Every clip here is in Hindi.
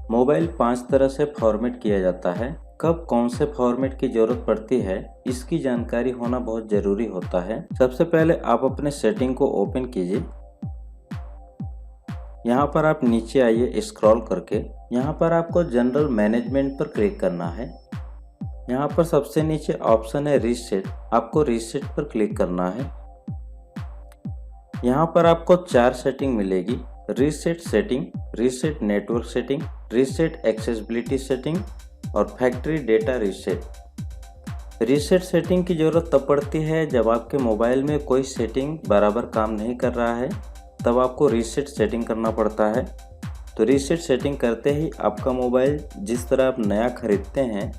मोबाइल 5 तरह से फॉर्मेट किया जाता है। कब कौन से फॉर्मेट की जरूरत पड़ती है, इसकी जानकारी होना बहुत जरूरी होता है। सबसे पहले आप अपने सेटिंग को ओपन कीजिए। यहाँ पर आप नीचे आइए स्क्रॉल करके। यहाँ पर आपको जनरल मैनेजमेंट पर क्लिक करना है। यहाँ पर सबसे नीचे ऑप्शन है रीसेट, आपको रीसेट पर क्लिक करना है। यहाँ पर आपको 4 सेटिंग मिलेगी: reset setting, reset network setting, reset accessibility setting और factory data reset. Reset setting की ज़रूरत तब पड़ती है जब आपके मोबाइल में कोई सेटिंग बराबर काम नहीं कर रहा है, तब आपको रीसेट सेटिंग करना पड़ता है। तो रीसेट सेटिंग करते ही आपका मोबाइल जिस तरह आप नया खरीदते हैं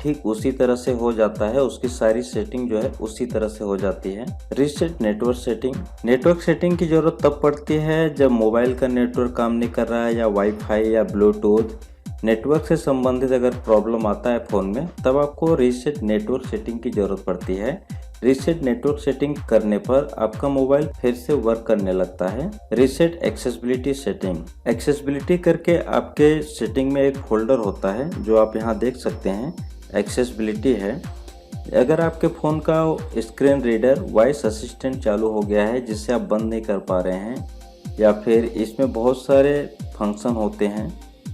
ठीक उसी तरह से हो जाता है, उसकी सारी सेटिंग जो है उसी तरह से हो जाती है। Reset network setting, network setting की ज़रूरत तब पड़ती है जब मोबाइल का नेटवर्क काम नहीं कर रहा है या वाईफाई या ब्लूटूथ नेटवर्क से संबंधित अगर प्रॉब्लम आता है फ़ोन में, तब आपको रीसेट नेटवर्क सेटिंग की ज़रूरत पड़ती है। रीसेट नेटवर्क सेटिंग करने पर आपका मोबाइल फिर से वर्क करने लगता है। रीसेट एक्सेसिबिलिटी सेटिंग, एक्सेसिबिलिटी करके आपके सेटिंग में एक फोल्डर होता है जो आप यहाँ देख सकते हैं, एक्सेसिबिलिटी है। अगर आपके फ़ोन का स्क्रीन रीडर वॉइस असिस्टेंट चालू हो गया है जिससे आप बंद नहीं कर पा रहे हैं, या फिर इसमें बहुत सारे फंक्शन होते हैं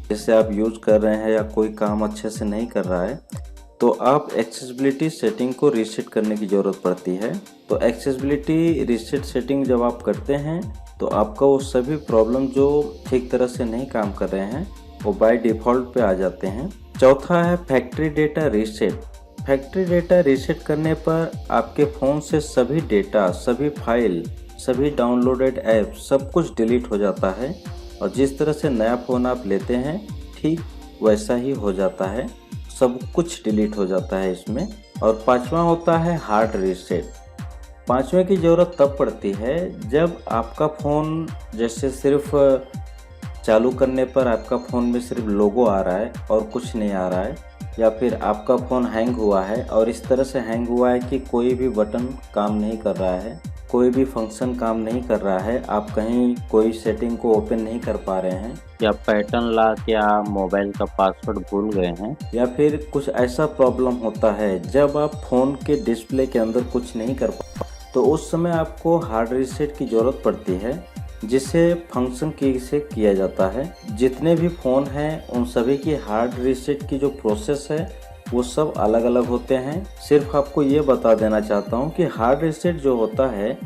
जिससे आप यूज़ कर रहे हैं या कोई काम अच्छे से नहीं कर रहा है, तो आप एक्सेसिबिलिटी सेटिंग को रीसेट करने की ज़रूरत पड़ती है। तो एक्सेसिबिलिटी रीसेट सेटिंग जब आप करते हैं तो आपका वो सभी प्रॉब्लम जो ठीक तरह से नहीं काम कर रहे हैं वो बाय डिफ़ॉल्ट पे आ जाते हैं। चौथा है factory data reset. Factory data reset करने पर आपके फ़ोन से सभी डेटा, सभी फाइल, सभी डाउनलोडेड ऐप सब कुछ डिलीट हो जाता है और जिस तरह से नया फ़ोन आप लेते हैं ठीक वैसा ही हो जाता है, सब कुछ डिलीट हो जाता है इसमें। और पांचवा होता है हार्ड रीसेट। पांचवे की ज़रूरत तब पड़ती है जब आपका फ़ोन जैसे सिर्फ चालू करने पर आपका फ़ोन में सिर्फ लोगो आ रहा है और कुछ नहीं आ रहा है, या फिर आपका फ़ोन हैंग हुआ है और इस तरह से हैंग हुआ है कि कोई भी बटन काम नहीं कर रहा है, कोई भी फंक्शन काम नहीं कर रहा है, आप कहीं कोई सेटिंग को ओपन नहीं कर पा रहे हैं, या पैटर्न लॉक या मोबाइल का पासवर्ड भूल गए हैं, या फिर कुछ ऐसा प्रॉब्लम होता है जब आप फ़ोन के डिस्प्ले के अंदर कुछ नहीं कर पा, तो उस समय आपको हार्ड रीसेट की ज़रूरत पड़ती है जिसे फंक्शन की से किया जाता है। जितने भी फ़ोन हैं उन सभी की हार्ड रीसेट की जो प्रोसेस है वो सब अलग अलग होते हैं। सिर्फ आपको ये बता देना चाहता हूँ कि हार्ड रीसेट जो होता है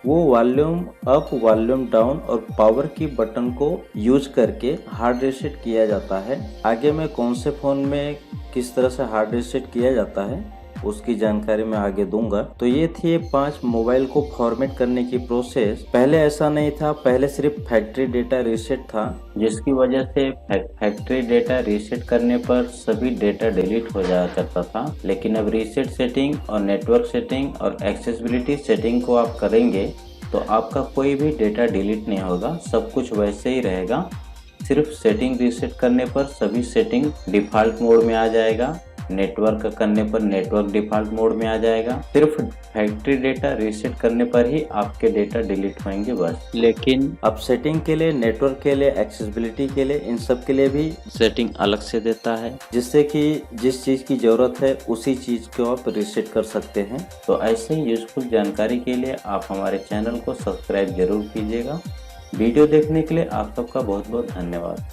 वो वॉल्यूम अप, वॉल्यूम डाउन और पावर की बटन को यूज करके हार्ड रीसेट किया जाता है। आगे मैं कौन से फ़ोन में किस तरह से हार्ड रीसेट किया जाता है उसकी जानकारी मैं आगे दूंगा। तो ये थी 5 मोबाइल को फॉर्मेट करने की प्रोसेस। पहले ऐसा नहीं था, पहले सिर्फ फैक्ट्री डेटा रीसेट था, जिसकी वजह से फैक्ट्री डेटा रीसेट करने पर सभी डेटा डिलीट हो जाया करता था। लेकिन अब रीसेट सेटिंग और नेटवर्क सेटिंग और एक्सेसिबिलिटी सेटिंग को आप करेंगे तो आपका कोई भी डेटा डिलीट नहीं होगा, सब कुछ वैसे ही रहेगा। सिर्फ सेटिंग रीसेट करने पर सभी सेटिंग डिफ़ॉल्ट मोड में आ जाएगा, नेटवर्क करने पर नेटवर्क डिफ़ॉल्ट मोड में आ जाएगा। सिर्फ फैक्ट्री डेटा रीसेट करने पर ही आपके डेटा डिलीट होंगे बस। लेकिन अब सेटिंग के लिए, नेटवर्क के लिए, एक्सेसिबिलिटी के लिए, इन सब के लिए भी सेटिंग अलग से देता है, जिससे कि जिस चीज़ की ज़रूरत है उसी चीज़ को आप रीसेट कर सकते हैं। तो ऐसे ही यूजफुल जानकारी के लिए आप हमारे चैनल को सब्सक्राइब जरूर कीजिएगा। वीडियो देखने के लिए आप सबका बहुत बहुत धन्यवाद।